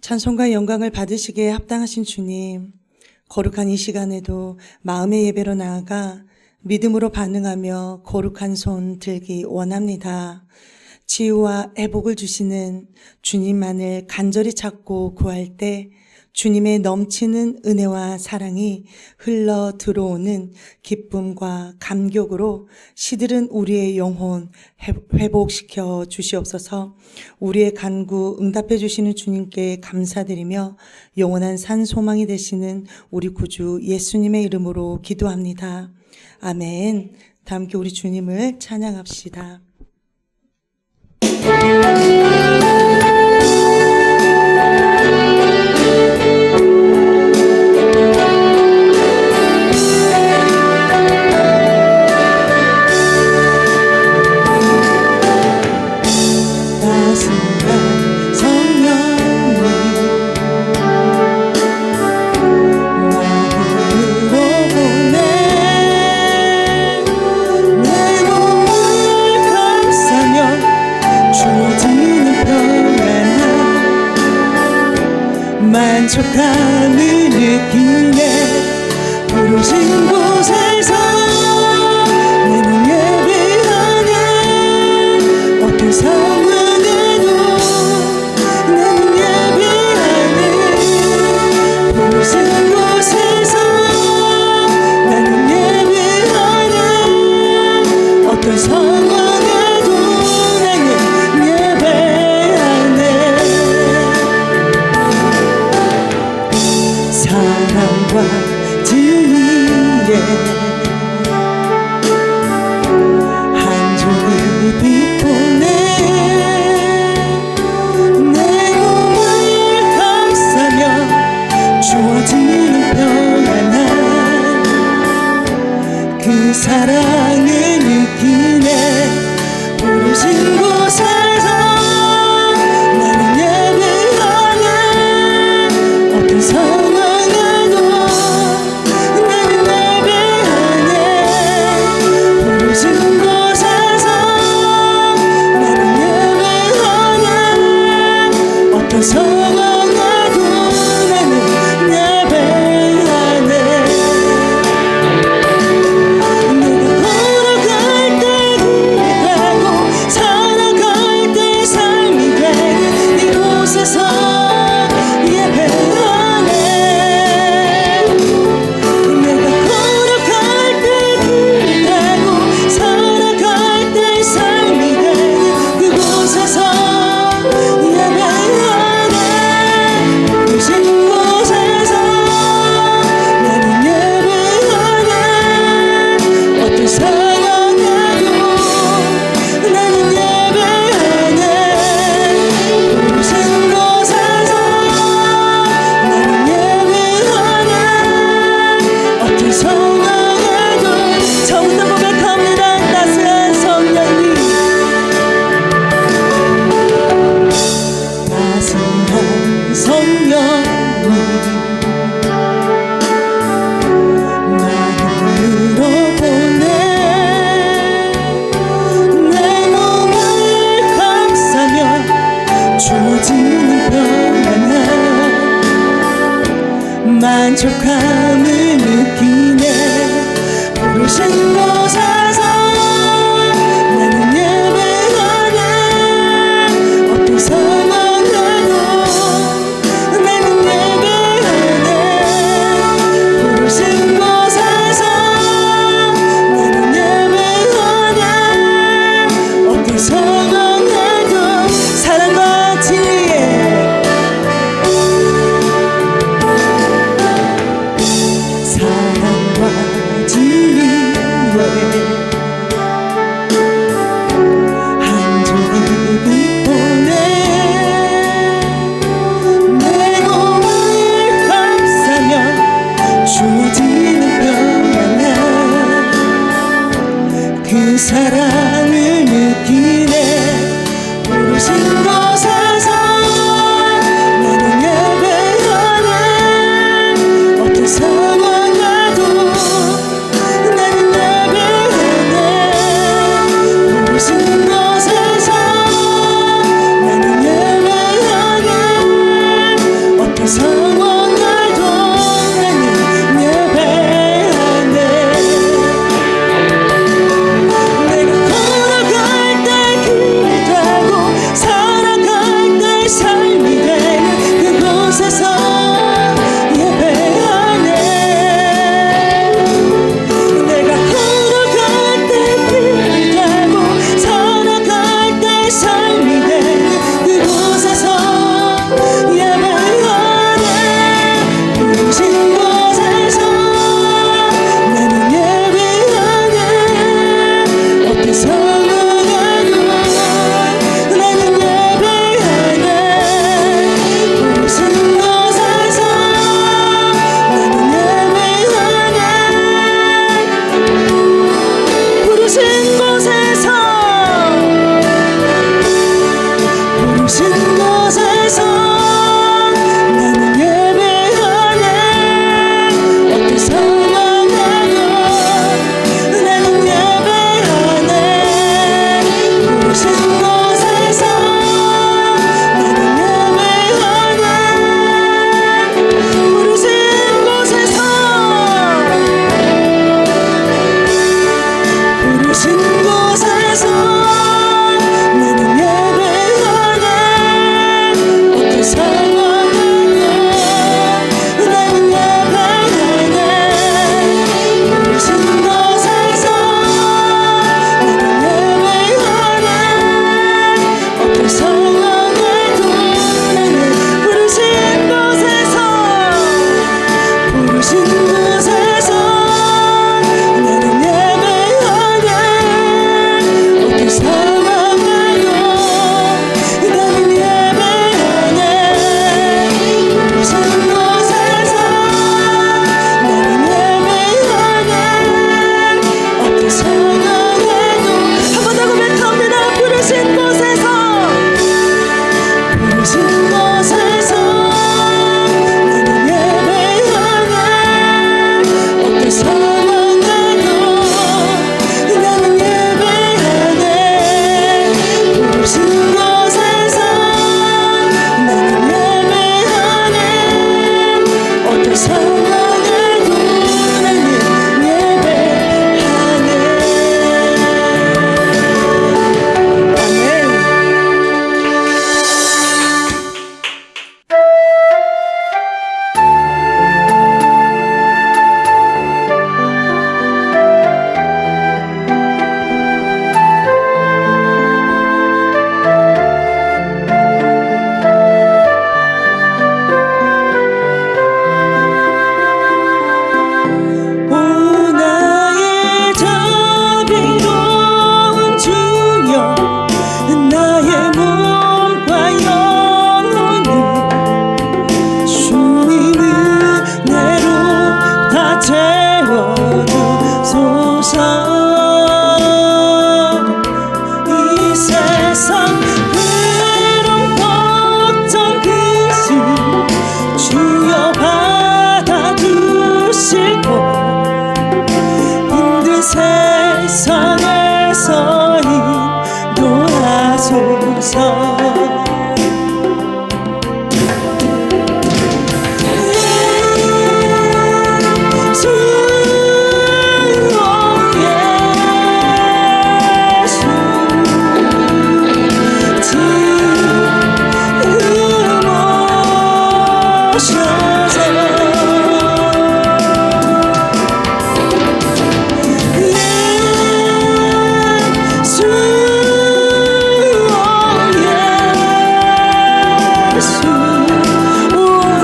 찬송과 영광을 받으시기에 합당하신 주님, 거룩한 이 시간에도 마음의 예배로 나아가 믿음으로 반응하며 거룩한 손 들기 원합니다. 치유와 회복을 주시는 주님만을 간절히 찾고 구할 때 주님의 넘치는 은혜와 사랑이 흘러 들어오는 기쁨과 감격으로 시들은 우리의 영혼 회복시켜 주시옵소서. 우리의 간구 응답해 주시는 주님께 감사드리며 영원한 산 소망이 되시는 우리 구주 예수님의 이름으로 기도합니다. 아멘. 다 함께 우리 주님을 찬양합시다. 만족함을 느끼네. 부르신 곳에서 나는 예배하네. 어떤 상황에도 나는 예배하네. 부르신 곳에서 나는 예배하네. 어떤 상황에도 나는 예배하네. 사랑과 진리에 한 종이 빛보네. 내 몸을 감싸며 주어지는 평안함, 그 사랑을 느끼네. 부르신 곳에서 나는 예배하네. 어떤 상황에도 나는 예배하네. 부르신 곳에서 나는 예배하네. 어떤 상황에도 나는 예배하네. 내가 걸어갈 때 길이 되고 살아갈 때 삶이 되는 이곳에서 예배하네. 내가 걸어갈 때 길이 되고 살아갈 때 삶이 되는 그곳에서 예배하네. 부르신 곳에서 나는 예배하네. 어떤 상황에도 나는 예배하네. 부르신 곳에서 나는 예배하네. 어떤 상황에도 저부터 고백합니다. 따스한 성령님, 따스한 성령님, 마음으로 보내. 내 몸을 감싸며 주어지는 평안함, 만족함을 느끼네. 부르신 곳에서 나는 예배하네. 어떤 상황에도 나는 예배하네. 부르신 곳에서 나는 예배하네. 어떤 상황에도 사랑과 진리에 사랑과 진리에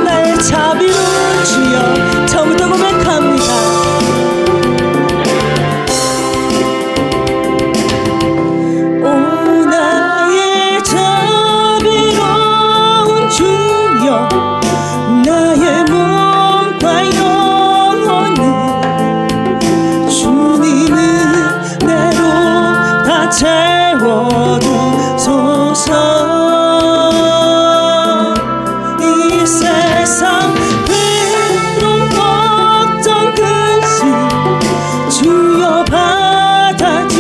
나의 자비로운 주여 처음부터 고백합니다. 오 나의 자비로운 주여 나의 몸과 영혼을 주님은 내로 다 채워주소서. 이 세상 괴로움 걱정 근심 주여 받아주시고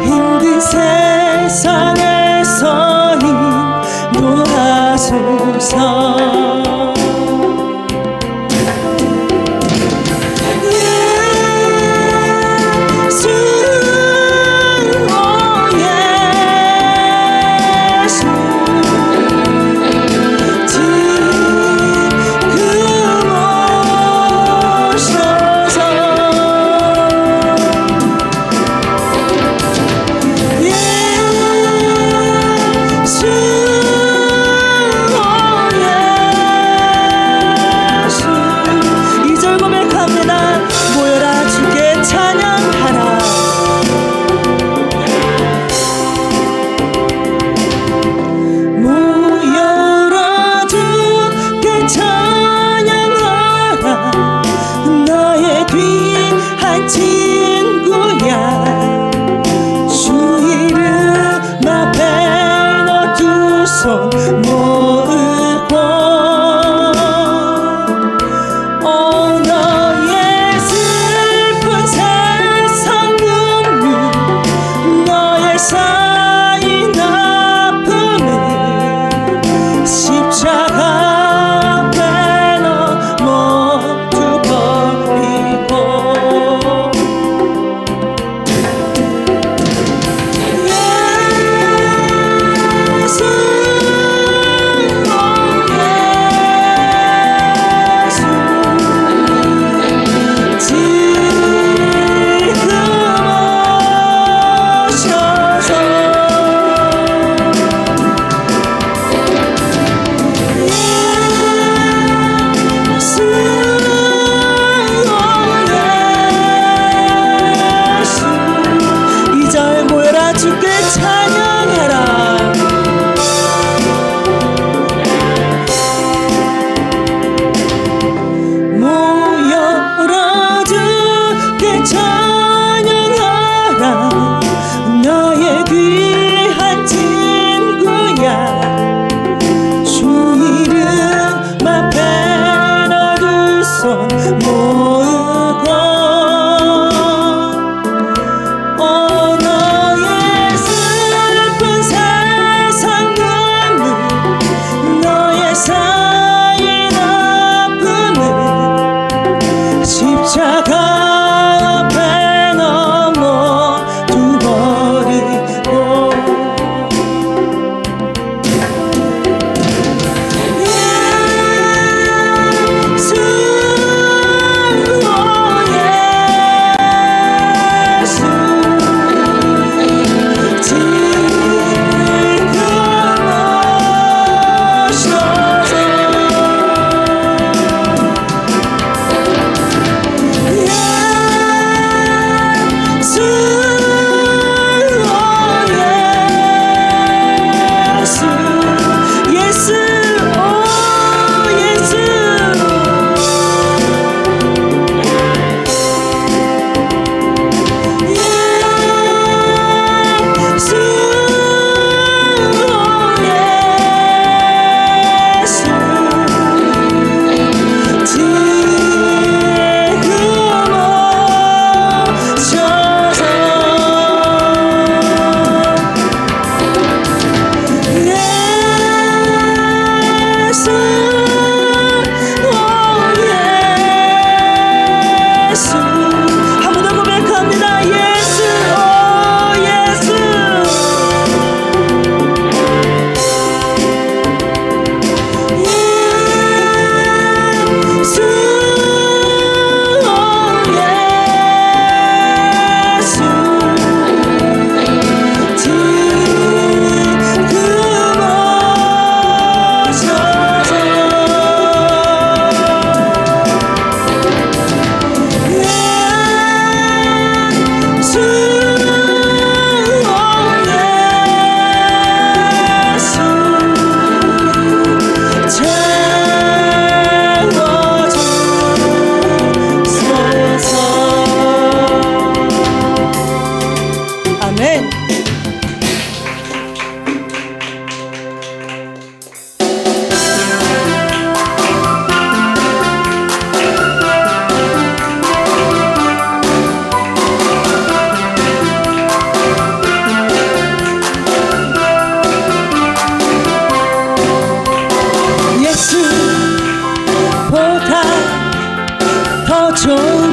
힘든 세상에서 인도하소서. 예수, 오 예수, 지금 오셔서 예수, 오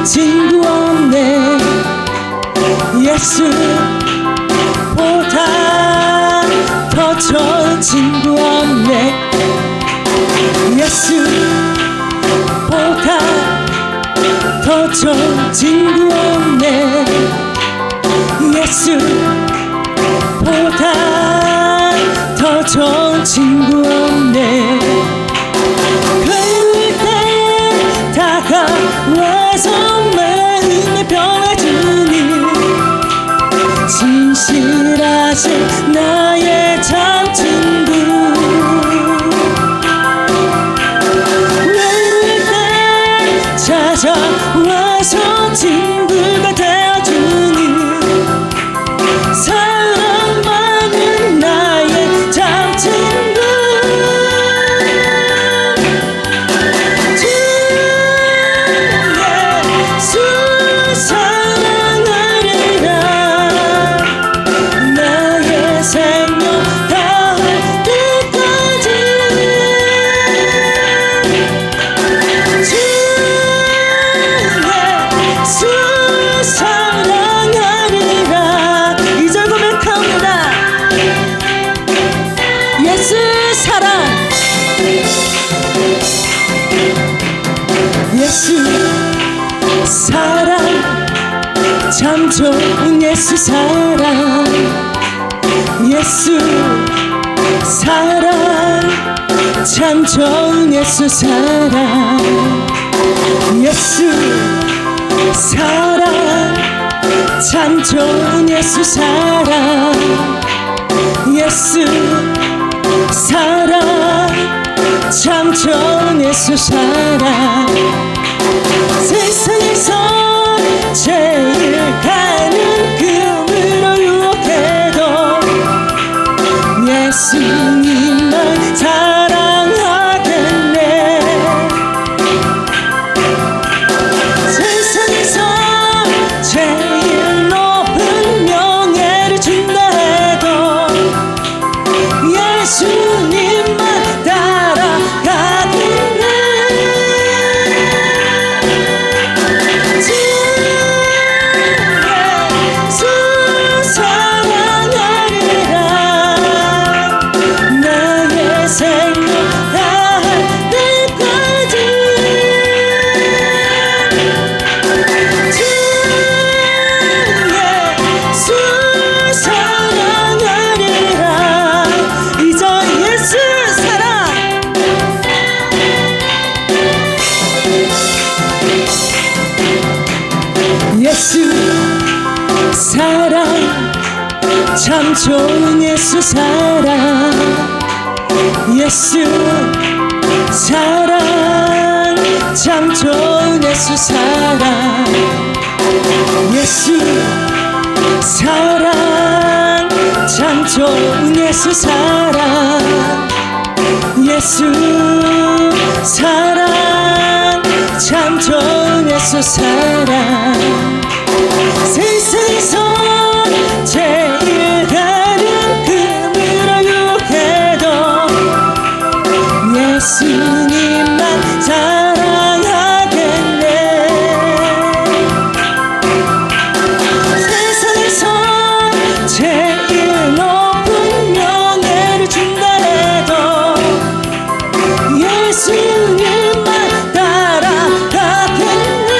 친구 없네 예수보다 더 좋은 친구 없네 예수보다 더 좋은 친구 없네 예수보다 더 좋은 친구 없네 그럴 때 다가와서 마음을 평화주니 진실하신 나의 참 친구 외로울 때 찾아와서 친구가 되어주니 사랑받는 나의 참 친구 주 예수 사랑하리라 나의 생명 다할 때까지 주 예수 사랑하리라 이 절 고백합니다 예수 사랑 예수 사랑 참 좋은 예수 사랑 예수 사랑 참 좋은 예수 사랑 예수 사랑 참 좋은 예수 사랑 예수 사랑 참 좋은 예수 사랑 세상에서 제일 가는 금으로 유혹해도 예수님만 사랑하겠네 세상에서 제일 높은 명예를 준다 해도 예수님만 따라가겠네 주 예수 사랑하리라 나의 생명 다할 때까지 주 예수 사랑하리라 이제 예수 사랑 예수 사랑 참 좋은 예수 사랑 예수 사랑 참 좋은 예수 사랑 예수 사랑 참 좋은 예수 사랑 예수 사랑 참 좋은 예수 사랑 세상에서 제일 가는 금으로 유혹해도 예수님만 사랑하겠네 세상에서 제일 높은 명예를 준다 해도 예수님만 따라가겠네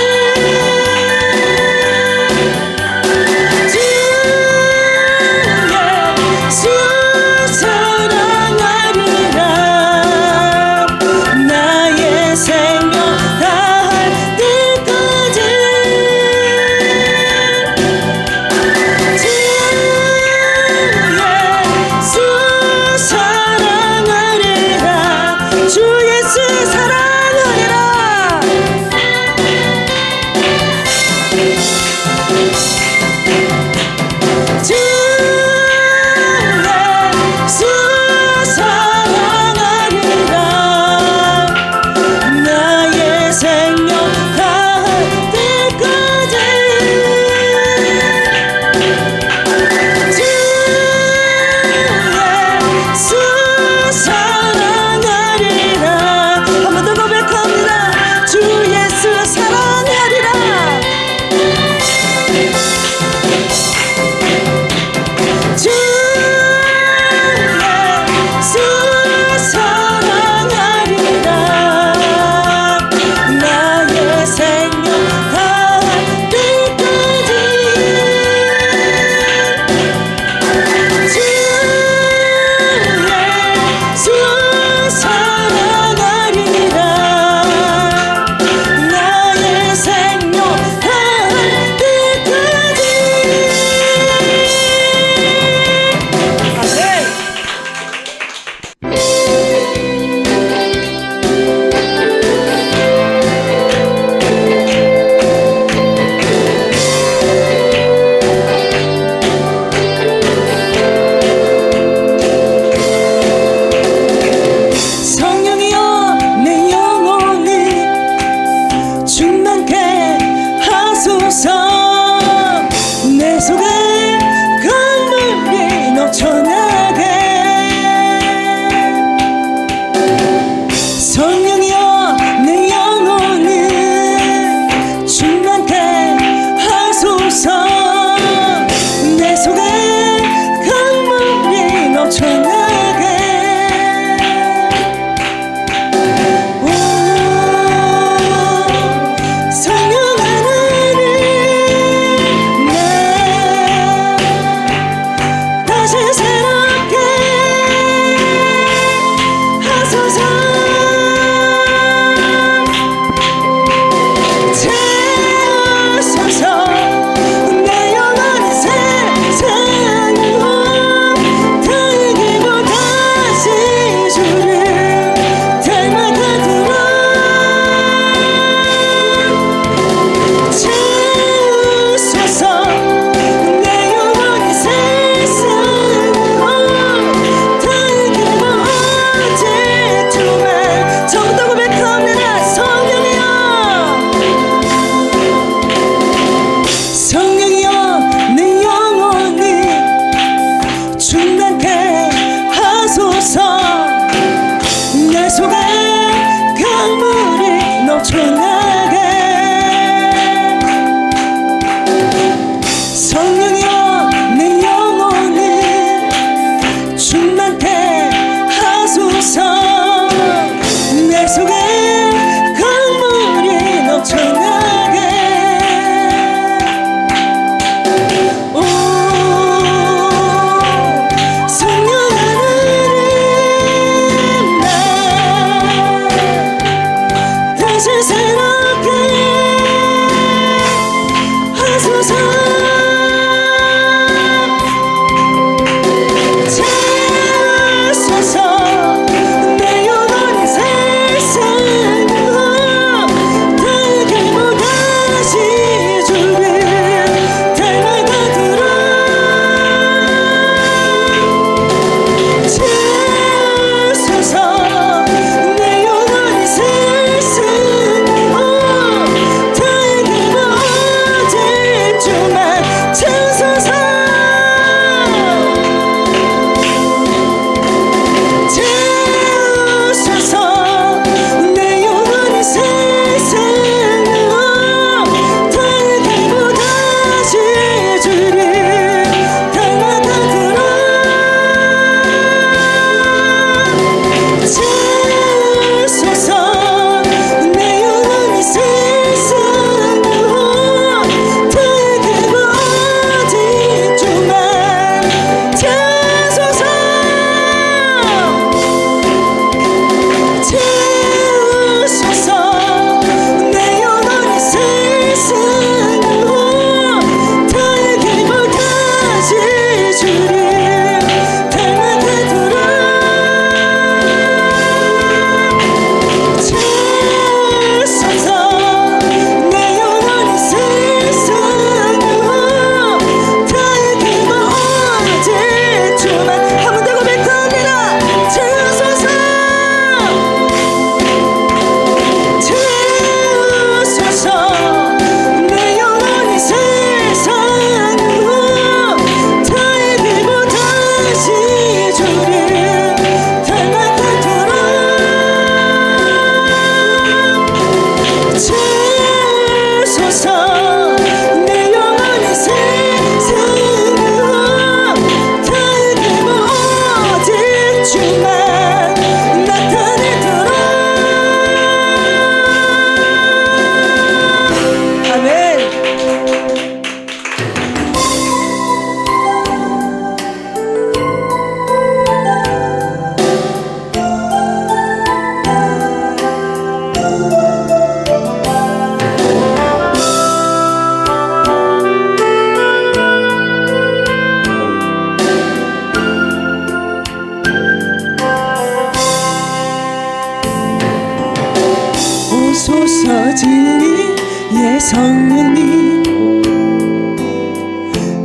오소서지니 예 성령님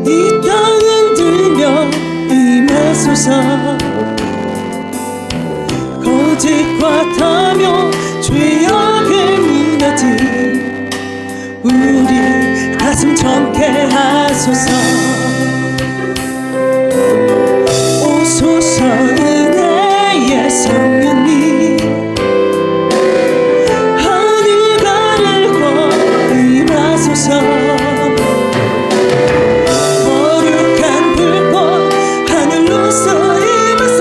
이 땅 흔들며 임하소서 거짓과 타며 죄악에 무너진 우리 가슴 정케 하소서 오소서 은혜의 성령님 하늘 가르고 임하소서 거룩한 불꽃 하늘로서 임하사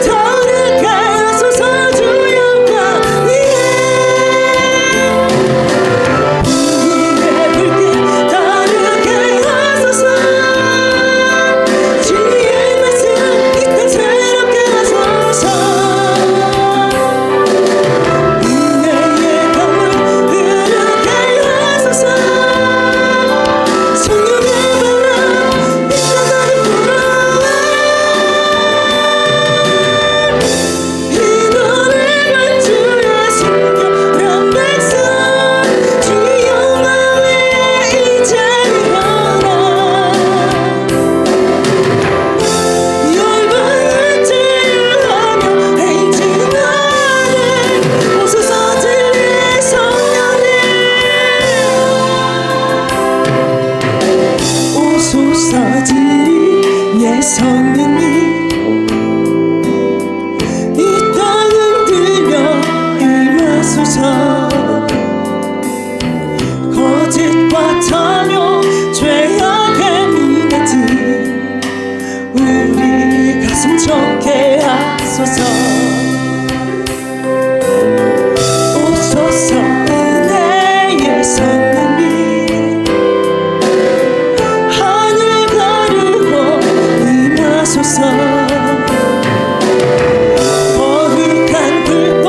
타오르게 하소서 주 영광 위에 불의 불길 타오르게 하소서 주의 말씀 이 땅 새롭게 하소서 은혜의 강물 흐르게 하소서 성령의 바람 이 땅 가득 불어와 이 노래가 주의 순결한 백성 주의 영광 위에 이제 일어나 열방을 제일하며 행진하는 오소서 진리의 성령님 오소서 진리의 성령님 이 땅 흔들며 임하소서 거짓과 타며 죄악에 무너진 우리 가슴 좁게 하소서 오소서 은혜의 성령님 하늘 가르고 임하소서 거룩한 불꽃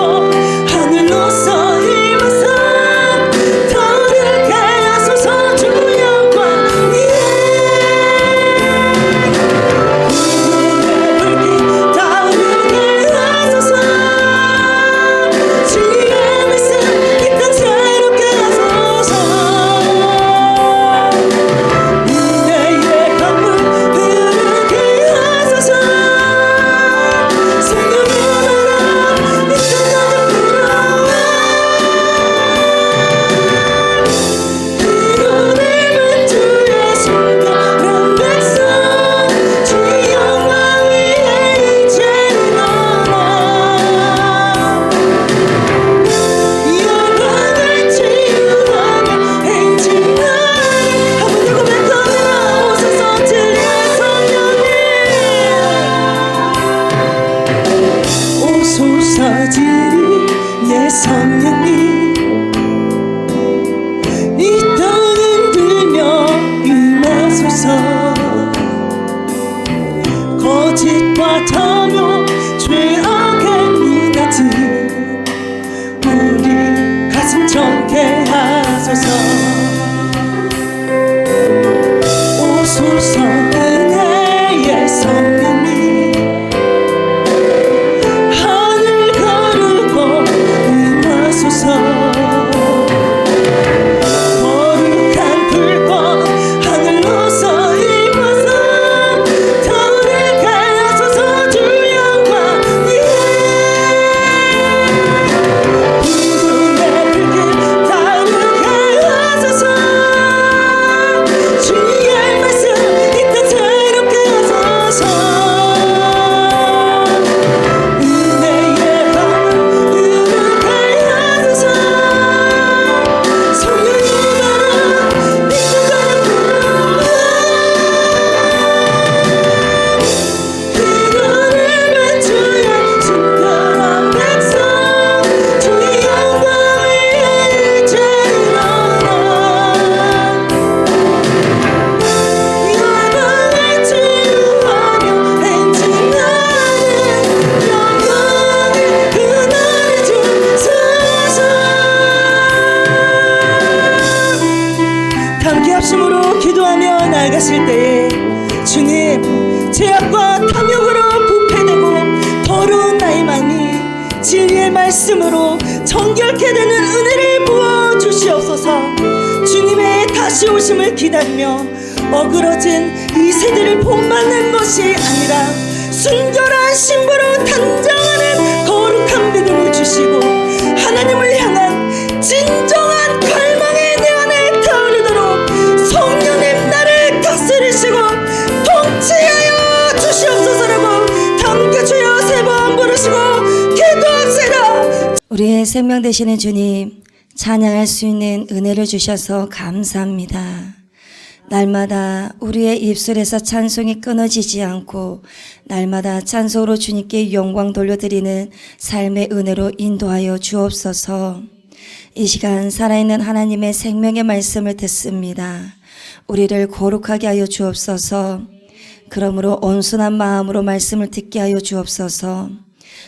하늘로서 임하사 타오르게 하소서 주 영광 위에 불의 불길 타오르게 하소서 주의 말씀 이 땅 새롭게 하소서 은혜의 강물 흐르게 하소서 성령의 바람 이 땅 가득 불어와 이 노래만 주의 순결한 백성 주의 영광 위에 이제 일어나 열방을 치유하며 행진하는 한번 더 고백하며 오소서 진리의 성령님 오소서 진리의 성령님 이 땅 흔들며 임하소서 거짓과 타며 죄악에 무너진 우리 가슴 정케 하소서 오소서 은혜의 성령님 하늘 가르고 임하소서 거룩한 불꽃 하늘로서 임하사 타오르게 하소서 주 영광 위에 불의 불길 타오르게 하소서 주의 말씀 이 땅 새롭게 하소서 은혜의 강물 흐르게 하소서 성령의 바람 이 땅 가득 불어와 이 노래만 주의 순결한 백성 주의 영광 위에 이제 일어나 열방을 치유하며 행진하는 영광을 그날에 주소서 함께 합심으로 기도하며 나아가실 때에 주님 죄악과 탐욕으로 부패되고 더러운 나의 마음이 진리의 말씀으로 정결케 되는 은혜를 부어 주시옵소서. 주님의 다시 오심을 기다리며 어그러진 이 세대를 본받는 것이 아니라 순결한 신부로 단장하는 거룩한 믿음을 주시고 하나님을 향한 진정한 갈망이 내 안에 타오르도록 성령님 나를 다스리시고 통치하여 주시옵소서라고 함께 주여 세 번 부르시고 기도합시다. 우리의 생명 되시는 주님, 찬양할 수 있는 은혜를 주셔서 감사합니다. 날마다 우리의 입술에서 찬송이 끊어지지 않고 날마다 찬송으로 주님께 영광 돌려드리는 삶의 은혜로 인도하여 주옵소서. 이 시간 살아있는 하나님의 생명의 말씀을 듣습니다. 우리를 거룩하게 하여 주옵소서. 그러므로 온순한 마음으로 말씀을 듣게 하여 주옵소서.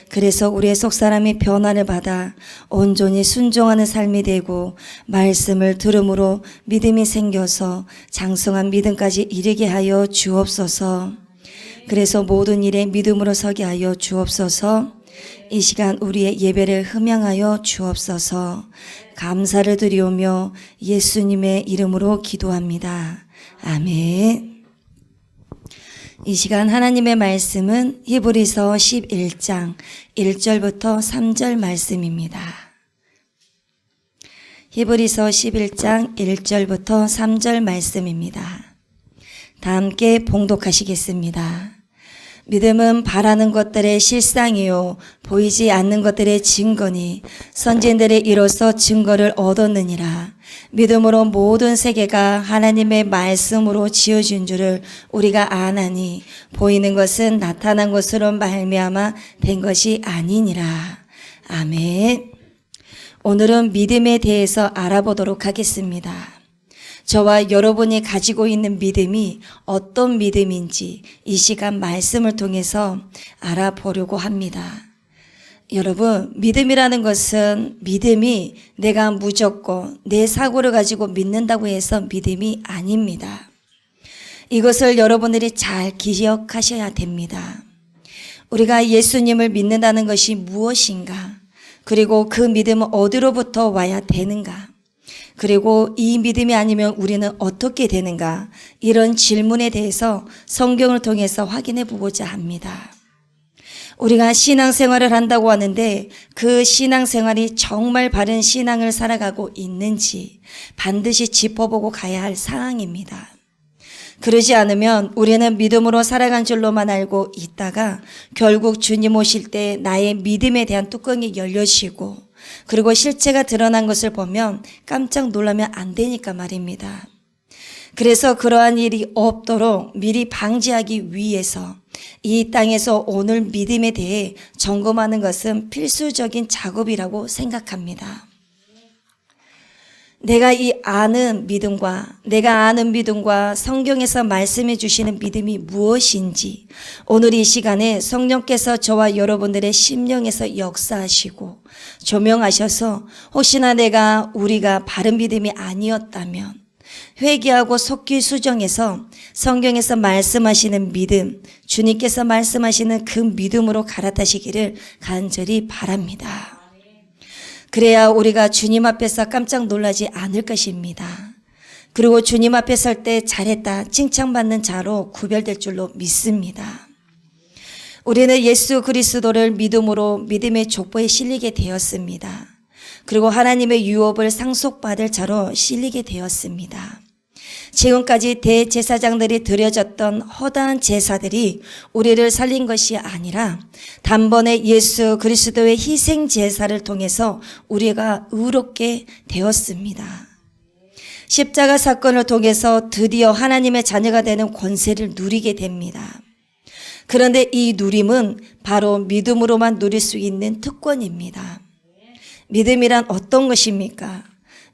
그래서 우리의 속사람이 변화를 받아 온전히 순종하는 삶이 되고 말씀을 들음으로 믿음이 생겨서 장성한 믿음까지 이르게 하여 주옵소서. 그래서 모든 일에 믿음으로 서게 하여 주옵소서. 이 시간 우리의 예배를 흠양하여 주옵소서. 감사를 드리오며 예수님의 이름으로 기도합니다. 아멘. 이 시간 하나님의 말씀은 히브리서 11장 1절부터 3절 말씀입니다. 히브리서 11장 1절부터 3절 말씀입니다. 다 함께 봉독하시겠습니다. 믿음은 바라는 것들의 실상이요 보이지 않는 것들의 증거니 선진들의 이로써 증거를 얻었느니라. 믿음으로 모든 세계가 하나님의 말씀으로 지어진 줄을 우리가 아나니 보이는 것은 나타난 것으로 말미암아 된 것이 아니니라. 아멘. 오늘은 믿음에 대해서 알아보도록 하겠습니다. 저와 여러분이 가지고 있는 믿음이 어떤 믿음인지 이 시간 말씀을 통해서 알아보려고 합니다. 여러분, 믿음이라는 것은 믿음이 내가 무조건 내 사고를 가지고 믿는다고 해서 믿음이 아닙니다. 이것을 여러분들이 잘 기억하셔야 됩니다. 우리가 예수님을 믿는다는 것이 무엇인가? 그리고 그 믿음은 어디로부터 와야 되는가? 그리고 이 믿음이 아니면 우리는 어떻게 되는가? 이런 질문에 대해서 성경을 통해서 확인해 보고자 합니다. 우리가 신앙생활을 한다고 하는데 그 신앙생활이 정말 바른 신앙을 살아가고 있는지 반드시 짚어보고 가야 할 상황입니다. 그러지 않으면 우리는 믿음으로 살아간 줄로만 알고 있다가 결국 주님 오실 때 나의 믿음에 대한 뚜껑이 열려지고 그리고 실체가 드러난 것을 보면 깜짝 놀라면 안 되니까 말입니다. 그래서 그러한 일이 없도록 미리 방지하기 위해서 이 땅에서 오늘 믿음에 대해 점검하는 것은 필수적인 작업이라고 생각합니다. 내가 아는 믿음과 성경에서 말씀해 주시는 믿음이 무엇인지 오늘 이 시간에 성령께서 저와 여러분들의 심령에서 역사하시고 조명하셔서 혹시나 우리가 바른 믿음이 아니었다면 회개하고 속기 수정해서 성경에서 말씀하시는 믿음, 주님께서 말씀하시는 그 믿음으로 갈아타시기를 간절히 바랍니다. 그래야 우리가 주님 앞에서 깜짝 놀라지 않을 것입니다. 그리고 주님 앞에 설 때 잘했다 칭찬받는 자로 구별될 줄로 믿습니다. 우리는 예수 그리스도를 믿음으로 믿음의 족보에 실리게 되었습니다. 그리고 하나님의 유업을 상속받을 자로 실리게 되었습니다. 지금까지 대제사장들이 드려졌던 허다한 제사들이 우리를 살린 것이 아니라 단번에 예수 그리스도의 희생 제사를 통해서 우리가 의롭게 되었습니다. 십자가 사건을 통해서 드디어 하나님의 자녀가 되는 권세를 누리게 됩니다. 그런데 이 누림은 바로 믿음으로만 누릴 수 있는 특권입니다. 믿음이란 어떤 것입니까?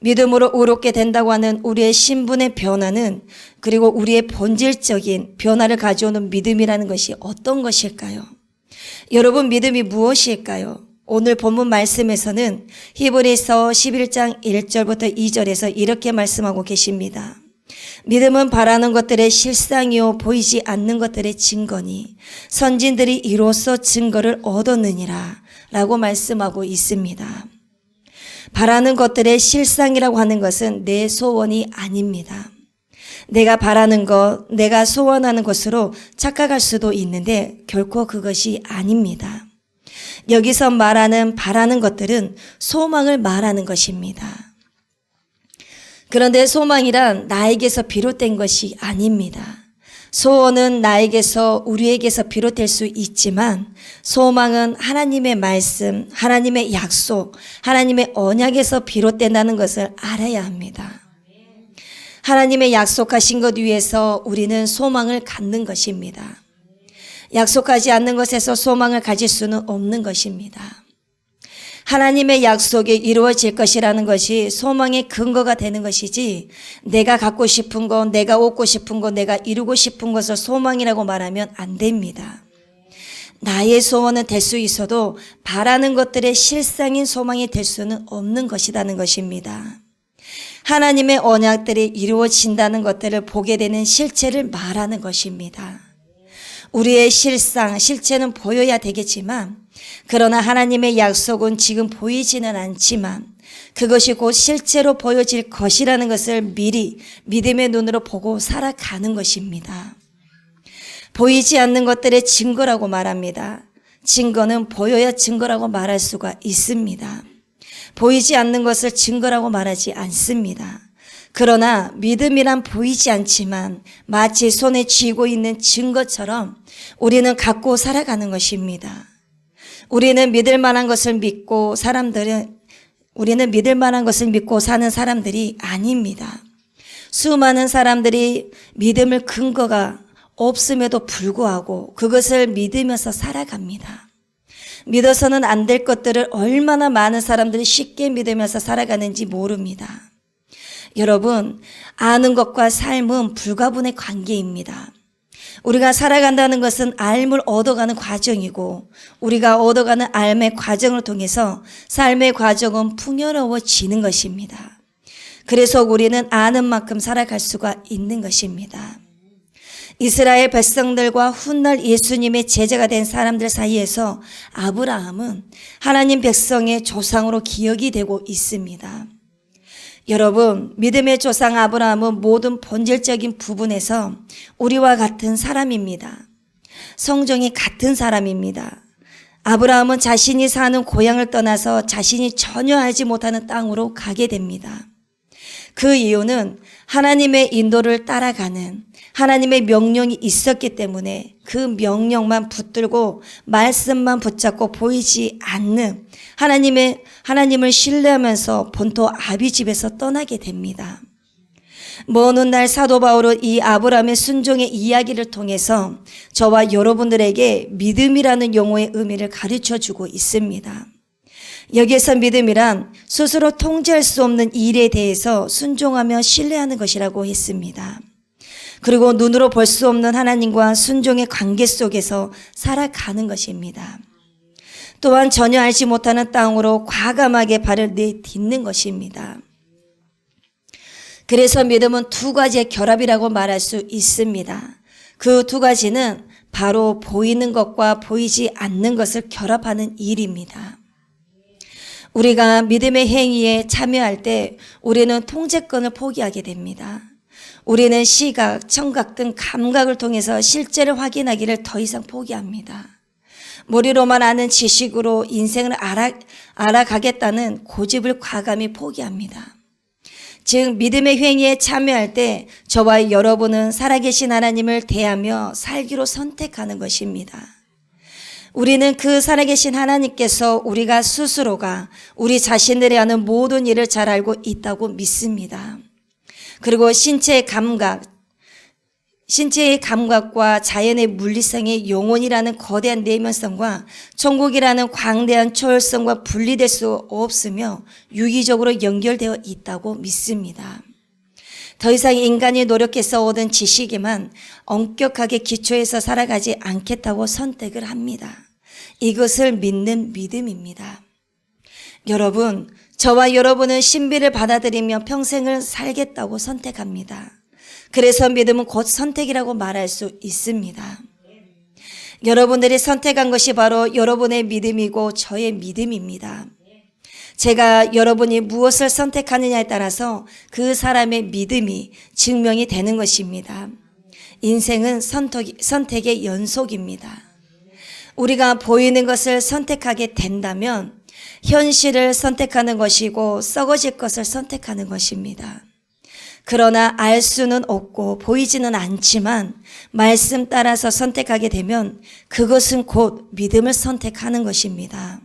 믿음으로 의롭게 된다고 하는 우리의 신분의 변화는 그리고 우리의 본질적인 변화를 가져오는 믿음이라는 것이 어떤 것일까요? 여러분 믿음이 무엇일까요? 오늘 본문 말씀에서는 히브리서 11장 1절부터 2절에서 이렇게 말씀하고 계십니다. 믿음은 바라는 것들의 실상이요 보이지 않는 것들의 증거니 선진들이 이로써 증거를 얻었느니라 라고 말씀하고 있습니다. 바라는 것들의 실상이라고 하는 것은 내 소원이 아닙니다. 내가 바라는 것, 내가 소원하는 것으로 착각할 수도 있는데 결코 그것이 아닙니다. 여기서 말하는 바라는 것들은 소망을 말하는 것입니다. 그런데 소망이란 나에게서 비롯된 것이 아닙니다. 소원은 나에게서 우리에게서 비롯될 수 있지만 소망은 하나님의 말씀, 하나님의 약속, 하나님의 언약에서 비롯된다는 것을 알아야 합니다. 하나님의 약속하신 것 위에서 우리는 소망을 갖는 것입니다. 약속하지 않는 것에서 소망을 가질 수는 없는 것입니다. 하나님의 약속이 이루어질 것이라는 것이 소망의 근거가 되는 것이지 내가 갖고 싶은 것, 내가 얻고 싶은 것, 내가 이루고 싶은 것을 소망이라고 말하면 안 됩니다. 나의 소원은 될 수 있어도 바라는 것들의 실상인 소망이 될 수는 없는 것이라는 것입니다. 하나님의 언약들이 이루어진다는 것들을 보게 되는 실체를 말하는 것입니다. 우리의 실상, 실체는 보여야 되겠지만 그러나 하나님의 약속은 지금 보이지는 않지만 그것이 곧 실제로 보여질 것이라는 것을 미리 믿음의 눈으로 보고 살아가는 것입니다. 보이지 않는 것들의 증거라고 말합니다. 증거는 보여야 증거라고 말할 수가 있습니다. 보이지 않는 것을 증거라고 말하지 않습니다. 그러나 믿음이란 보이지 않지만 마치 손에 쥐고 있는 증거처럼 우리는 갖고 살아가는 것입니다. 우리는 믿을 만한 것을 믿고 사는 사람들이 아닙니다. 수많은 사람들이 믿음을 근거가 없음에도 불구하고 그것을 믿으면서 살아갑니다. 믿어서는 안 될 것들을 얼마나 많은 사람들이 쉽게 믿으면서 살아가는지 모릅니다. 여러분, 아는 것과 삶은 불가분의 관계입니다. 우리가 살아간다는 것은 알을 얻어가는 과정이고 우리가 얻어가는 알의 과정을 통해서 삶의 과정은 풍요로워지는 것입니다. 그래서 우리는 아는 만큼 살아갈 수가 있는 것입니다. 이스라엘 백성들과 훗날 예수님의 제자가 된 사람들 사이에서 아브라함은 하나님 백성의 조상으로 기억이 되고 있습니다. 여러분, 믿음의 조상 아브라함은 모든 본질적인 부분에서 우리와 같은 사람입니다. 성정이 같은 사람입니다. 아브라함은 자신이 사는 고향을 떠나서 자신이 전혀 알지 못하는 땅으로 가게 됩니다. 그 이유는 하나님의 인도를 따라가는 하나님의 명령이 있었기 때문에 그 명령만 붙들고 말씀만 붙잡고 보이지 않는 하나님을 신뢰하면서 본토 아비 집에서 떠나게 됩니다. 먼 훗날 사도 바울은 이 아브라함의 순종의 이야기를 통해서 저와 여러분들에게 믿음이라는 용어의 의미를 가르쳐 주고 있습니다. 여기에서 믿음이란 스스로 통제할 수 없는 일에 대해서 순종하며 신뢰하는 것이라고 했습니다. 그리고 눈으로 볼 수 없는 하나님과 순종의 관계 속에서 살아가는 것입니다. 또한 전혀 알지 못하는 땅으로 과감하게 발을 내딛는 것입니다. 그래서 믿음은 두 가지의 결합이라고 말할 수 있습니다. 그 두 가지는 바로 보이는 것과 보이지 않는 것을 결합하는 일입니다. 우리가 믿음의 행위에 참여할 때 우리는 통제권을 포기하게 됩니다. 우리는 시각, 청각 등 감각을 통해서 실제를 확인하기를 더 이상 포기합니다. 머리로만 아는 지식으로 인생을 알아가겠다는 고집을 과감히 포기합니다. 즉 믿음의 행위에 참여할 때 저와 여러분은 살아계신 하나님을 대하며 살기로 선택하는 것입니다. 우리는 그 살아계신 하나님께서 우리가 스스로가 우리 자신들이 하는 모든 일을 잘 알고 있다고 믿습니다. 그리고 신체의 감각과 자연의 물리성의 영혼이라는 거대한 내면성과 천국이라는 광대한 초월성과 분리될 수 없으며 유기적으로 연결되어 있다고 믿습니다. 더 이상 인간이 노력해서 얻은 지식에만 엄격하게 기초해서 살아가지 않겠다고 선택을 합니다. 이것을 믿는 믿음입니다. 여러분, 저와 여러분은 신비를 받아들이며 평생을 살겠다고 선택합니다. 그래서 믿음은 곧 선택이라고 말할 수 있습니다. 여러분들이 선택한 것이 바로 여러분의 믿음이고 저의 믿음입니다. 제가 여러분이 무엇을 선택하느냐에 따라서 그 사람의 믿음이 증명이 되는 것입니다. 인생은 선택의 연속입니다. 우리가 보이는 것을 선택하게 된다면 현실을 선택하는 것이고 썩어질 것을 선택하는 것입니다. 그러나 알 수는 없고 보이지는 않지만 말씀 따라서 선택하게 되면 그것은 곧 믿음을 선택하는 것입니다.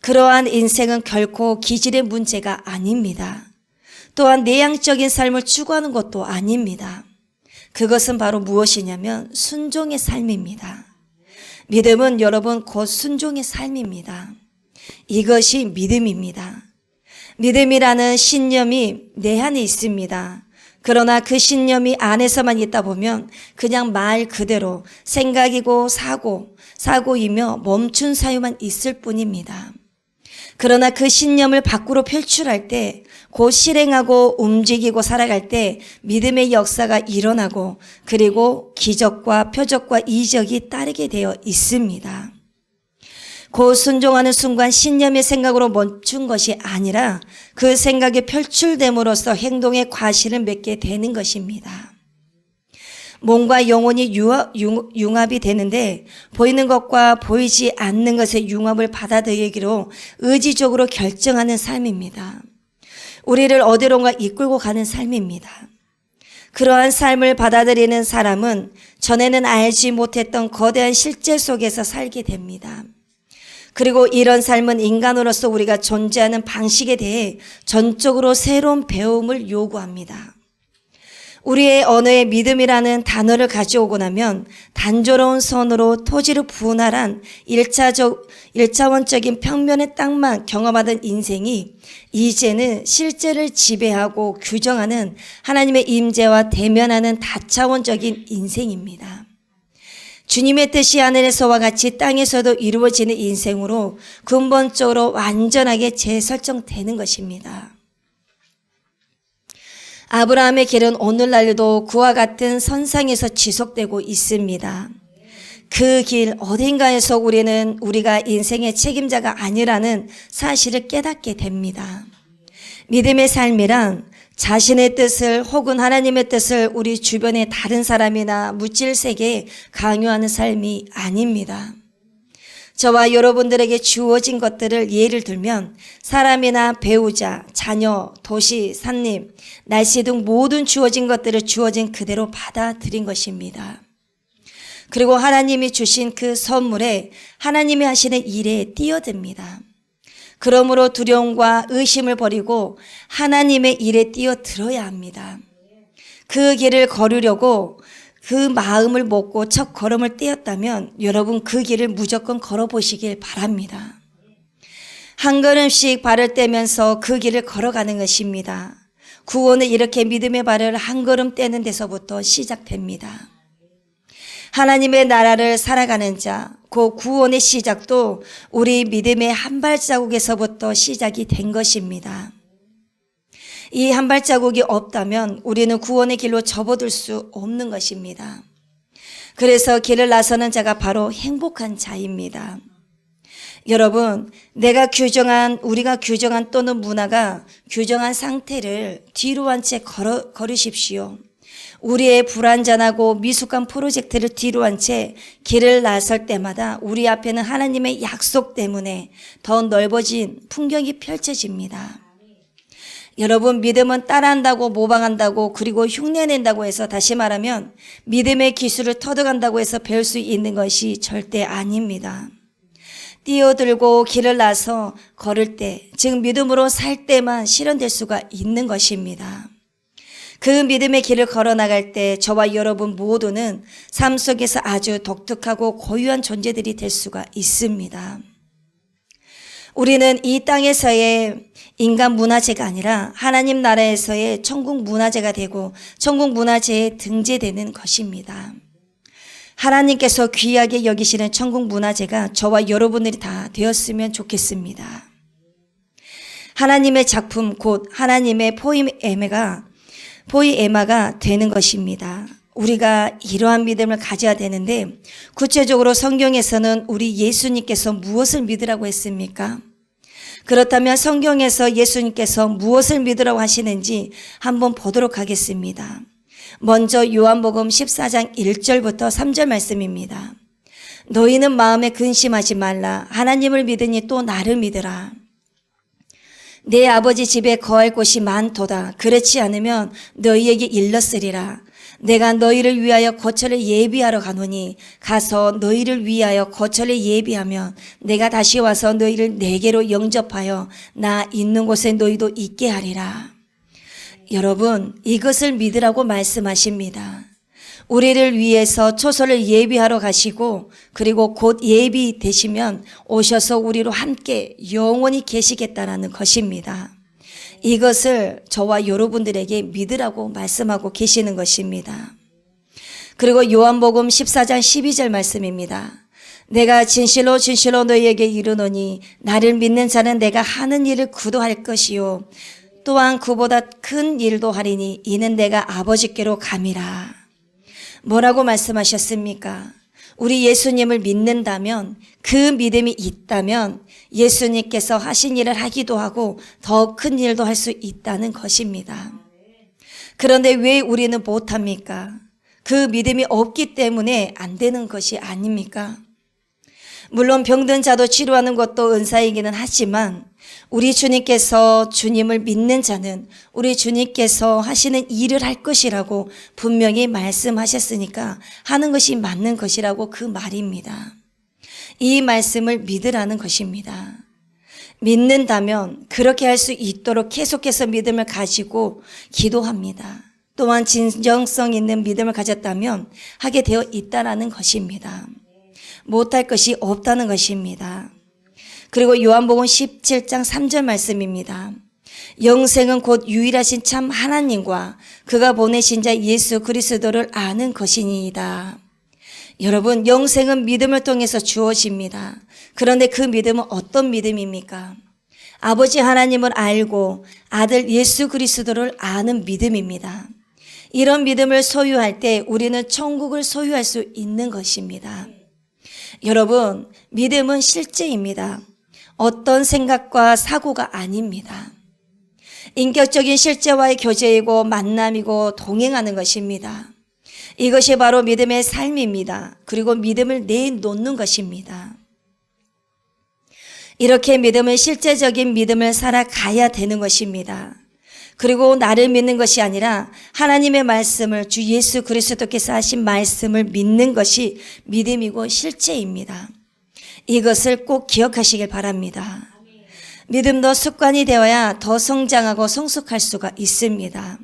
그러한 인생은 결코 기질의 문제가 아닙니다. 또한 내향적인 삶을 추구하는 것도 아닙니다. 그것은 바로 무엇이냐면 순종의 삶입니다. 믿음은 여러분 곧 순종의 삶입니다. 이것이 믿음입니다. 믿음이라는 신념이 내 안에 있습니다. 그러나 그 신념이 안에서만 있다 보면 그냥 말 그대로 생각이고 사고이며 멈춘 사유만 있을 뿐입니다. 그러나 그 신념을 밖으로 표출할 때, 곧 실행하고 움직이고 살아갈 때 믿음의 역사가 일어나고 그리고 기적과 표적과 이적이 따르게 되어 있습니다. 곧 순종하는 순간 신념의 생각으로 멈춘 것이 아니라 그 생각이 표출됨으로써 행동의 과실을 맺게 되는 것입니다. 몸과 영혼이 융합이 되는데 보이는 것과 보이지 않는 것의 융합을 받아들이기로 의지적으로 결정하는 삶입니다. 우리를 어디론가 이끌고 가는 삶입니다. 그러한 삶을 받아들이는 사람은 전에는 알지 못했던 거대한 실제 속에서 살게 됩니다. 그리고 이런 삶은 인간으로서 우리가 존재하는 방식에 대해 전적으로 새로운 배움을 요구합니다. 우리의 언어에 믿음이라는 단어를 가져오고 나면 단조로운 손으로 토지를 분할한 일차원적인 평면의 땅만 경험하던 인생이 이제는 실제를 지배하고 규정하는 하나님의 임재와 대면하는 다차원적인 인생입니다. 주님의 뜻이 하늘에서와 같이 땅에서도 이루어지는 인생으로 근본적으로 완전하게 재설정되는 것입니다. 아브라함의 길은 오늘날도 그와 같은 선상에서 지속되고 있습니다. 그 길 어딘가에서 우리가 인생의 책임자가 아니라는 사실을 깨닫게 됩니다. 믿음의 삶이란 자신의 뜻을 혹은 하나님의 뜻을 우리 주변의 다른 사람이나 물질 세계에 강요하는 삶이 아닙니다. 저와 여러분들에게 주어진 것들을 예를 들면 사람이나 배우자, 자녀, 도시, 산림, 날씨 등 모든 주어진 것들을 주어진 그대로 받아들인 것입니다. 그리고 하나님이 주신 그 선물에 하나님이 하시는 일에 뛰어듭니다. 그러므로 두려움과 의심을 버리고 하나님의 일에 뛰어들어야 합니다. 그 길을 걸으려고 그 마음을 먹고 첫 걸음을 떼었다면 여러분 그 길을 무조건 걸어보시길 바랍니다. 한 걸음씩 발을 떼면서 그 길을 걸어가는 것입니다. 구원은 이렇게 믿음의 발을 한 걸음 떼는 데서부터 시작됩니다. 하나님의 나라를 살아가는 자, 그 구원의 시작도 우리 믿음의 한 발자국에서부터 시작이 된 것입니다. 이 한 발자국이 없다면 우리는 구원의 길로 접어들 수 없는 것입니다. 그래서 길을 나서는 자가 바로 행복한 자입니다. 여러분, 우리가 규정한 또는 문화가 규정한 상태를 뒤로 한 채 걸으십시오. 우리의 불완전하고 미숙한 프로젝트를 뒤로 한 채 길을 나설 때마다 우리 앞에는 하나님의 약속 때문에 더 넓어진 풍경이 펼쳐집니다. 여러분, 믿음은 따라한다고 모방한다고 그리고 흉내낸다고 해서, 다시 말하면 믿음의 기술을 터득한다고 해서 배울 수 있는 것이 절대 아닙니다. 뛰어들고 길을 나서 걸을 때, 즉 믿음으로 살 때만 실현될 수가 있는 것입니다. 그 믿음의 길을 걸어나갈 때 저와 여러분 모두는 삶 속에서 아주 독특하고 고유한 존재들이 될 수가 있습니다. 우리는 이 땅에서의 인간 문화재가 아니라 하나님 나라에서의 천국 문화재가 되고 천국 문화재에 등재되는 것입니다. 하나님께서 귀하게 여기시는 천국 문화재가 저와 여러분들이 다 되었으면 좋겠습니다. 하나님의 작품 곧 하나님의 포이에마가 되는 것입니다. 우리가 이러한 믿음을 가져야 되는데 구체적으로 성경에서는 우리 예수님께서 무엇을 믿으라고 했습니까? 그렇다면 성경에서 예수님께서 무엇을 믿으라고 하시는지 한번 보도록 하겠습니다. 먼저 요한복음 14장 1절부터 3절 말씀입니다. 너희는 마음에 근심하지 말라. 하나님을 믿으니 또 나를 믿으라. 내 아버지 집에 거할 곳이 많도다. 그렇지 않으면 너희에게 일렀으리라. 내가 너희를 위하여 거처를 예비하러 가노니 가서 너희를 위하여 거처를 예비하면 내가 다시 와서 너희를 내게로 영접하여 나 있는 곳에 너희도 있게 하리라. 여러분, 이것을 믿으라고 말씀하십니다. 우리를 위해서 초소를 예비하러 가시고 그리고 곧 예비되시면 오셔서 우리로 함께 영원히 계시겠다라는 것입니다. 이것을 저와 여러분들에게 믿으라고 말씀하고 계시는 것입니다. 그리고 요한복음 14장 12절 말씀입니다. 내가 진실로 진실로 너희에게 이르노니 나를 믿는 자는 내가 하는 일을 그도 할 것이요 또한 그보다 큰 일도 하리니 이는 내가 아버지께로 감이라. 뭐라고 말씀하셨습니까? 우리 예수님을 믿는다면, 그 믿음이 있다면 예수님께서 하신 일을 하기도 하고 더 큰 일도 할 수 있다는 것입니다. 그런데 왜 우리는 못합니까? 그 믿음이 없기 때문에 안 되는 것이 아닙니까? 물론 병든 자도 치료하는 것도 은사이기는 하지만 우리 주님께서 주님을 믿는 자는 우리 주님께서 하시는 일을 할 것이라고 분명히 말씀하셨으니까 하는 것이 맞는 것이라고 그 말입니다. 이 말씀을 믿으라는 것입니다. 믿는다면 그렇게 할 수 있도록 계속해서 믿음을 가지고 기도합니다. 또한 진정성 있는 믿음을 가졌다면 하게 되어 있다라는 것입니다. 못할 것이 없다는 것입니다. 그리고 요한복음 17장 3절 말씀입니다. 영생은 곧 유일하신 참 하나님과 그가 보내신 자 예수 그리스도를 아는 것이니이다. 여러분, 영생은 믿음을 통해서 주어집니다. 그런데 그 믿음은 어떤 믿음입니까? 아버지 하나님을 알고 아들 예수 그리스도를 아는 믿음입니다. 이런 믿음을 소유할 때 우리는 천국을 소유할 수 있는 것입니다. 여러분, 믿음은 실제입니다. 어떤 생각과 사고가 아닙니다. 인격적인 실제와의 교제이고 만남이고 동행하는 것입니다. 이것이 바로 믿음의 삶입니다. 그리고 믿음을 내놓는 것입니다. 이렇게 믿음은 실제적인 믿음을 살아가야 되는 것입니다. 그리고 나를 믿는 것이 아니라 하나님의 말씀을 주 예수 그리스도께서 하신 말씀을 믿는 것이 믿음이고 실제입니다. 이것을 꼭 기억하시길 바랍니다. 믿음도 습관이 되어야 더 성장하고 성숙할 수가 있습니다.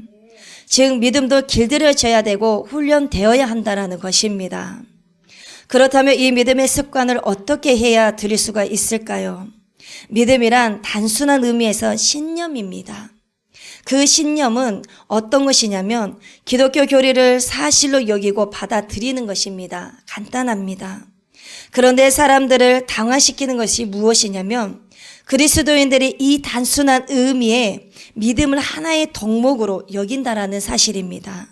즉 믿음도 길들여져야 되고 훈련되어야 한다는 것입니다. 그렇다면 이 믿음의 습관을 어떻게 해야 들일 수가 있을까요? 믿음이란 단순한 의미에서 신념입니다. 그 신념은 어떤 것이냐면 기독교 교리를 사실로 여기고 받아들이는 것입니다. 간단합니다. 그런데 사람들을 당황시키는 것이 무엇이냐면 그리스도인들이 이 단순한 의미에 믿음을 하나의 덕목으로 여긴다라는 사실입니다.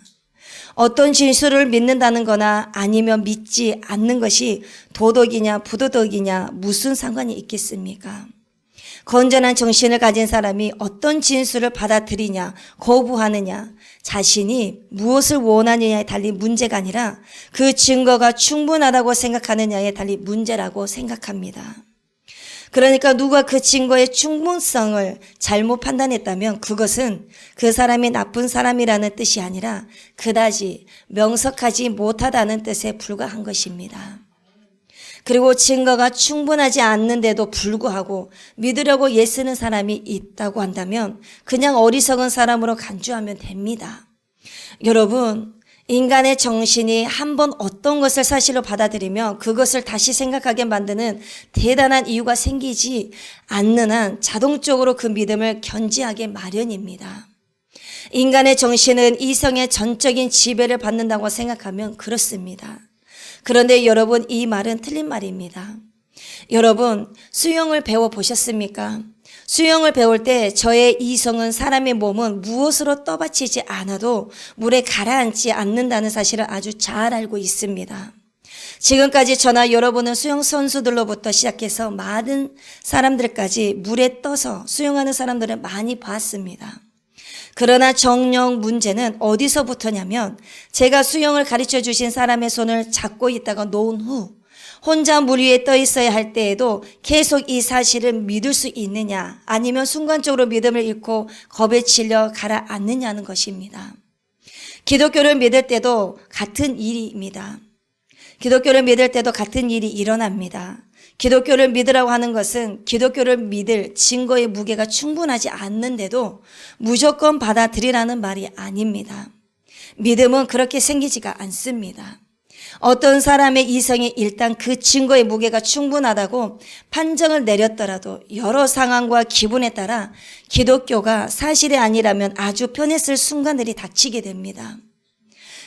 어떤 진술을 믿는다는 거나 아니면 믿지 않는 것이 도덕이냐 부도덕이냐 무슨 상관이 있겠습니까? 건전한 정신을 가진 사람이 어떤 진술을 받아들이냐 거부하느냐 자신이 무엇을 원하느냐에 달린 문제가 아니라 그 증거가 충분하다고 생각하느냐에 달린 문제라고 생각합니다. 그러니까 누가 그 증거의 충분성을 잘못 판단했다면 그것은 그 사람이 나쁜 사람이라는 뜻이 아니라 그다지 명석하지 못하다는 뜻에 불과한 것입니다. 그리고 증거가 충분하지 않는데도 불구하고 믿으려고 애쓰는 사람이 있다고 한다면 그냥 어리석은 사람으로 간주하면 됩니다. 여러분, 인간의 정신이 한번 어떤 것을 사실로 받아들이면 그것을 다시 생각하게 만드는 대단한 이유가 생기지 않는 한 자동적으로 그 믿음을 견지하게 마련입니다. 인간의 정신은 이성의 전적인 지배를 받는다고 생각하면 그렇습니다. 그런데 여러분, 이 말은 틀린 말입니다. 여러분, 수영을 배워보셨습니까? 수영을 배울 때 저의 이성은 사람의 몸은 무엇으로 떠받치지 않아도 물에 가라앉지 않는다는 사실을 아주 잘 알고 있습니다. 지금까지 저나 여러분은 수영 선수들로부터 시작해서 많은 사람들까지 물에 떠서 수영하는 사람들을 많이 봤습니다. 그러나 정녕 문제는 어디서부터냐면 제가 수영을 가르쳐 주신 사람의 손을 잡고 있다가 놓은 후 혼자 물 위에 떠 있어야 할 때에도 계속 이 사실을 믿을 수 있느냐, 아니면 순간적으로 믿음을 잃고 겁에 질려 가라앉느냐는 것입니다. 기독교를 믿을 때도 같은 일입니다. 기독교를 믿을 때도 같은 일이 일어납니다. 기독교를 믿으라고 하는 것은 기독교를 믿을 증거의 무게가 충분하지 않는데도 무조건 받아들이라는 말이 아닙니다. 믿음은 그렇게 생기지가 않습니다. 어떤 사람의 이성이 일단 그 증거의 무게가 충분하다고 판정을 내렸더라도 여러 상황과 기분에 따라 기독교가 사실이 아니라면 아주 편했을 순간들이 닥치게 됩니다.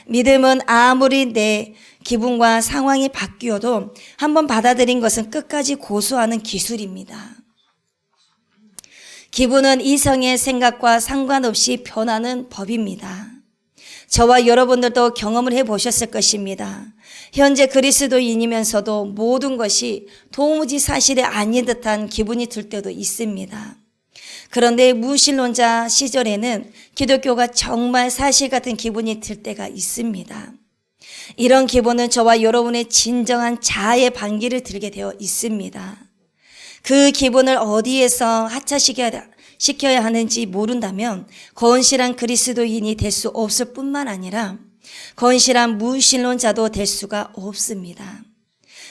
믿음은 아무리 내 기분과 상황이 바뀌어도 한번 받아들인 것은 끝까지 고수하는 기술입니다. 기분은 이성의 생각과 상관없이 변하는 법입니다. 저와 여러분들도 경험을 해보셨을 것입니다. 현재 그리스도인이면서도 모든 것이 도무지 사실이 아닌 듯한 기분이 들 때도 있습니다. 그런데 무신론자 시절에는 기독교가 정말 사실 같은 기분이 들 때가 있습니다. 이런 기분은 저와 여러분의 진정한 자아의 반기를 들게 되어 있습니다. 그 기분을 어디에서 하차시켜야 하는지 모른다면 건실한 그리스도인이 될 수 없을 뿐만 아니라 건실한 무신론자도 될 수가 없습니다.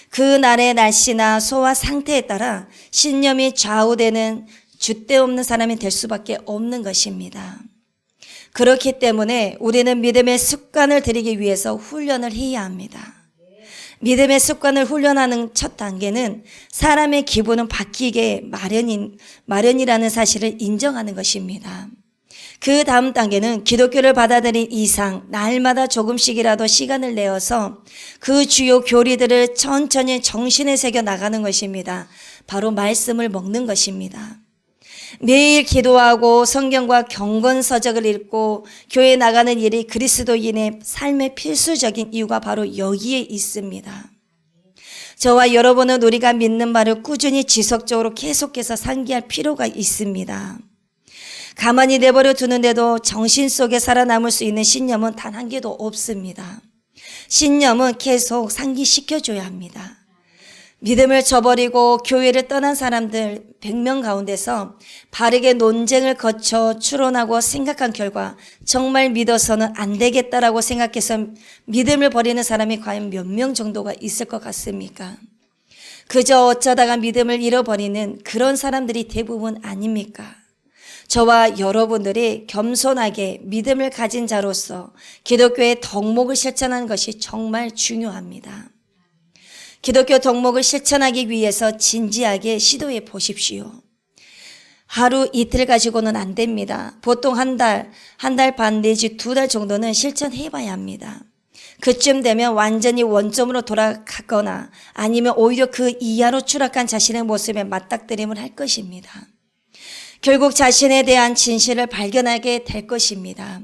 그 날의 날씨나 소화 상태에 따라 신념이 좌우되는 줏대 없는 사람이 될 수밖에 없는 것입니다. 그렇기 때문에 우리는 믿음의 습관을 들이기 위해서 훈련을 해야 합니다. 믿음의 습관을 훈련하는 첫 단계는 사람의 기분은 바뀌게 마련이라는 사실을 인정하는 것입니다. 그 다음 단계는 기독교를 받아들인 이상 날마다 조금씩이라도 시간을 내어서 그 주요 교리들을 천천히 정신에 새겨 나가는 것입니다. 바로 말씀을 먹는 것입니다. 매일 기도하고 성경과 경건서적을 읽고 교회에 나가는 일이 그리스도인의 삶의 필수적인 이유가 바로 여기에 있습니다. 저와 여러분은 우리가 믿는 말을 꾸준히 지속적으로 계속해서 상기할 필요가 있습니다. 가만히 내버려 두는데도 정신 속에 살아남을 수 있는 신념은 단 한 개도 없습니다. 신념은 계속 상기시켜줘야 합니다. 믿음을 저버리고 교회를 떠난 사람들 100명 가운데서 바르게 논쟁을 거쳐 추론하고 생각한 결과 정말 믿어서는 안 되겠다라고 생각해서 믿음을 버리는 사람이 과연 몇 명 정도가 있을 것 같습니까? 그저 어쩌다가 믿음을 잃어버리는 그런 사람들이 대부분 아닙니까? 저와 여러분들이 겸손하게 믿음을 가진 자로서 기독교의 덕목을 실천하는 것이 정말 중요합니다. 기독교 덕목을 실천하기 위해서 진지하게 시도해 보십시오. 하루 이틀 가지고는 안 됩니다. 보통 한 달 반 내지 2달 정도는 실천해 봐야 합니다. 그쯤 되면 완전히 원점으로 돌아가거나 아니면 오히려 그 이하로 추락한 자신의 모습에 맞닥뜨림을 할 것입니다. 결국 자신에 대한 진실을 발견하게 될 것입니다.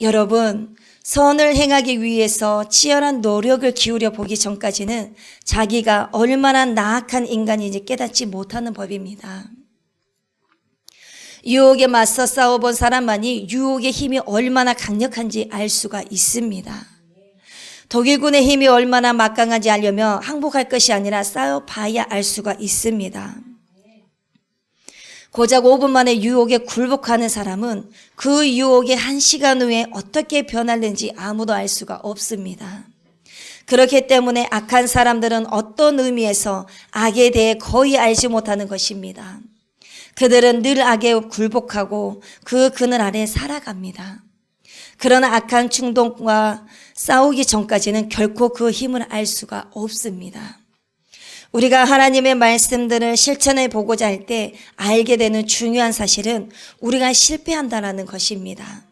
여러분, 선을 행하기 위해서 치열한 노력을 기울여 보기 전까지는 자기가 얼마나 나약한 인간인지 깨닫지 못하는 법입니다. 유혹에 맞서 싸워본 사람만이 유혹의 힘이 얼마나 강력한지 알 수가 있습니다. 독일군의 힘이 얼마나 막강한지 알려면 항복할 것이 아니라 싸워봐야 알 수가 있습니다. 고작 5분 만에 유혹에 굴복하는 사람은 그 유혹이 1시간 후에 어떻게 변할는지 아무도 알 수가 없습니다. 그렇기 때문에 악한 사람들은 어떤 의미에서 악에 대해 거의 알지 못하는 것입니다. 그들은 늘 악에 굴복하고 그 그늘 아래 살아갑니다. 그러나 악한 충동과 싸우기 전까지는 결코 그 힘을 알 수가 없습니다. 우리가 하나님의 말씀들을 실천해 보고자 할 때 알게 되는 중요한 사실은 우리가 실패한다는 것입니다.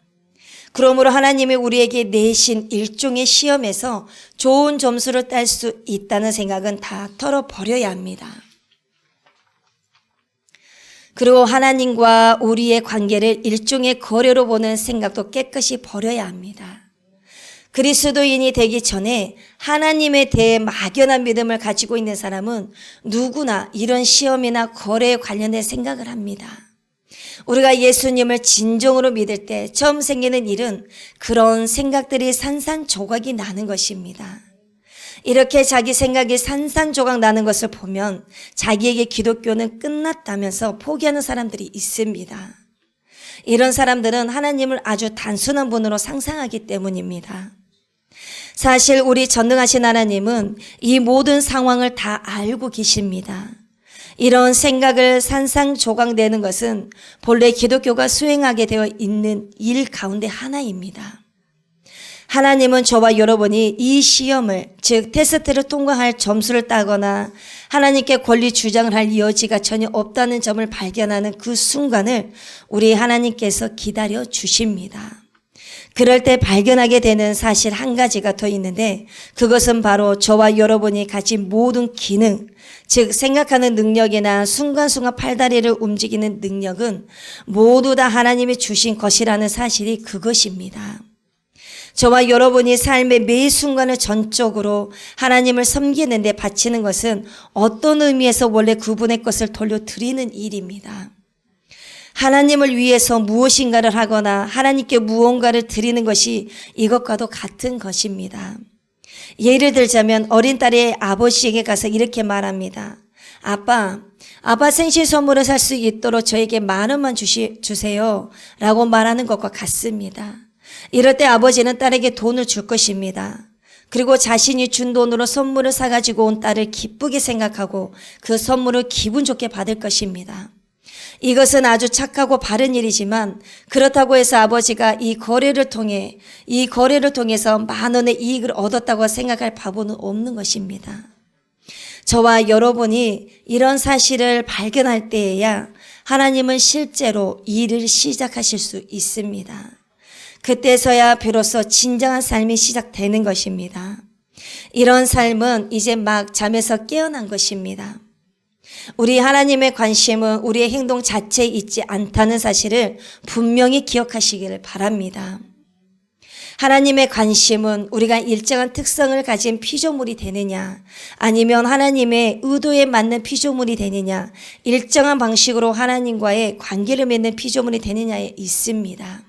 그러므로 하나님이 우리에게 내신 일종의 시험에서 좋은 점수를 딸 수 있다는 생각은 다 털어버려야 합니다. 그리고 하나님과 우리의 관계를 일종의 거래로 보는 생각도 깨끗이 버려야 합니다. 그리스도인이 되기 전에 하나님에 대해 막연한 믿음을 가지고 있는 사람은 누구나 이런 시험이나 거래에 관련된 생각을 합니다. 우리가 예수님을 진정으로 믿을 때 처음 생기는 일은 그런 생각들이 산산조각이 나는 것입니다. 이렇게 자기 생각이 산산조각 나는 것을 보면 자기에게 기독교는 끝났다면서 포기하는 사람들이 있습니다. 이런 사람들은 하나님을 아주 단순한 분으로 상상하기 때문입니다. 사실 우리 전능하신 하나님은 이 모든 상황을 다 알고 계십니다. 이런 생각을 산산조각내는 것은 본래 기독교가 수행하게 되어 있는 일 가운데 하나입니다. 하나님은 저와 여러분이 이 시험을, 즉 테스트를 통과할 점수를 따거나 하나님께 권리 주장을 할 여지가 전혀 없다는 점을 발견하는 그 순간을 우리 하나님께서 기다려 주십니다. 그럴 때 발견하게 되는 사실 한 가지가 더 있는데, 그것은 바로 저와 여러분이 가진 모든 기능, 즉 생각하는 능력이나 순간순간 팔다리를 움직이는 능력은 모두 다 하나님이 주신 것이라는 사실이 그것입니다. 저와 여러분이 삶의 매 순간을 전적으로 하나님을 섬기는 데 바치는 것은 어떤 의미에서 원래 그분의 것을 돌려드리는 일입니다. 하나님을 위해서 무엇인가를 하거나 하나님께 무언가를 드리는 것이 이것과도 같은 것입니다. 예를 들자면 어린 딸이 아버지에게 가서 이렇게 말합니다. 아빠 생신 선물을 살 수 있도록 저에게 10,000원만 주세요 라고 말하는 것과 같습니다. 이럴 때 아버지는 딸에게 돈을 줄 것입니다. 그리고 자신이 준 돈으로 선물을 사가지고 온 딸을 기쁘게 생각하고 그 선물을 기분 좋게 받을 것입니다. 이것은 아주 착하고 바른 일이지만, 그렇다고 해서 아버지가 이 거래를 통해서 10,000원의 이익을 얻었다고 생각할 바보는 없는 것입니다. 저와 여러분이 이런 사실을 발견할 때에야 하나님은 실제로 일을 시작하실 수 있습니다. 그때서야 비로소 진정한 삶이 시작되는 것입니다. 이런 삶은 이제 막 잠에서 깨어난 것입니다. 우리 하나님의 관심은 우리의 행동 자체에 있지 않다는 사실을 분명히 기억하시기를 바랍니다. 하나님의 관심은 우리가 일정한 특성을 가진 피조물이 되느냐, 아니면 하나님의 의도에 맞는 피조물이 되느냐, 일정한 방식으로 하나님과의 관계를 맺는 피조물이 되느냐에 있습니다.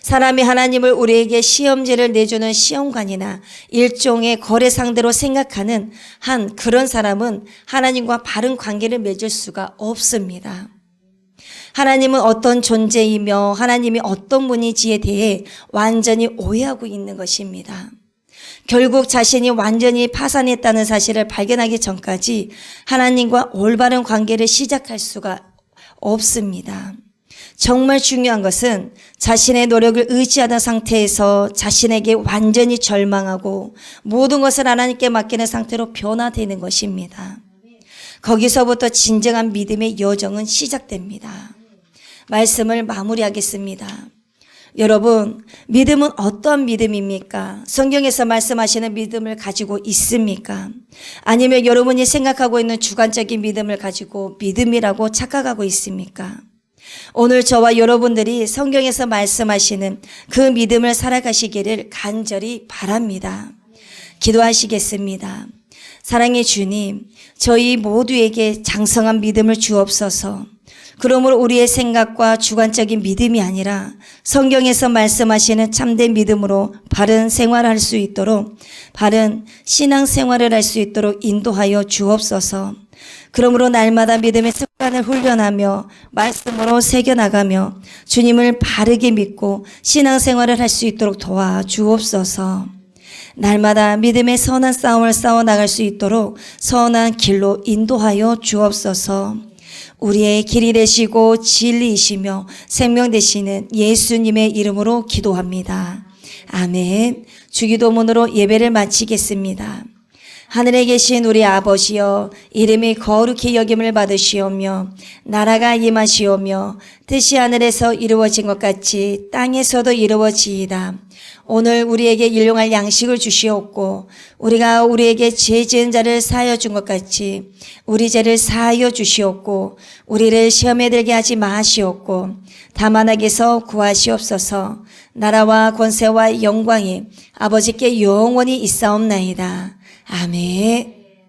사람이 하나님을 우리에게 시험지를 내주는 시험관이나 일종의 거래 상대로 생각하는 한 그런 사람은 하나님과 바른 관계를 맺을 수가 없습니다. 하나님은 어떤 존재이며 하나님이 어떤 분인지에 대해 완전히 오해하고 있는 것입니다. 결국 자신이 완전히 파산했다는 사실을 발견하기 전까지 하나님과 올바른 관계를 시작할 수가 없습니다. 정말 중요한 것은 자신의 노력을 의지하던 상태에서 자신에게 완전히 절망하고 모든 것을 하나님께 맡기는 상태로 변화되는 것입니다. 거기서부터 진정한 믿음의 여정은 시작됩니다. 말씀을 마무리하겠습니다. 여러분, 믿음은 어떤 믿음입니까? 성경에서 말씀하시는 믿음을 가지고 있습니까? 아니면 여러분이 생각하고 있는 주관적인 믿음을 가지고 믿음이라고 착각하고 있습니까? 오늘 저와 여러분들이 성경에서 말씀하시는 그 믿음을 살아가시기를 간절히 바랍니다. 기도하시겠습니다. 사랑의 주님, 저희 모두에게 장성한 믿음을 주옵소서. 그러므로 우리의 생각과 주관적인 믿음이 아니라 성경에서 말씀하시는 참된 믿음으로 바른 생활을 할 수 있도록, 바른 신앙생활을 할 수 있도록 인도하여 주옵소서. 그러므로 날마다 믿음의 습관을 훈련하며 말씀으로 새겨나가며 주님을 바르게 믿고 신앙생활을 할 수 있도록 도와주옵소서. 날마다 믿음의 선한 싸움을 싸워나갈 수 있도록 선한 길로 인도하여 주옵소서. 우리의 길이 되시고 진리이시며 생명 되시는 예수님의 이름으로 기도합니다. 아멘. 주기도문으로 예배를 마치겠습니다. 하늘에 계신 우리 아버지여, 이름이 거룩히 여김을 받으시오며 나라가 임하시오며 뜻이 하늘에서 이루어진 것 같이 땅에서도 이루어지이다. 오늘 우리에게 일용할 양식을 주시옵고 우리가 우리에게 죄 지은 자를 사하여 준 것 같이 우리 죄를 사하여 주시옵고 우리를 시험에 들게 하지 마시옵고 다만 악에서 구하시옵소서. 나라와 권세와 영광이 아버지께 영원히 있사옵나이다. 아멘.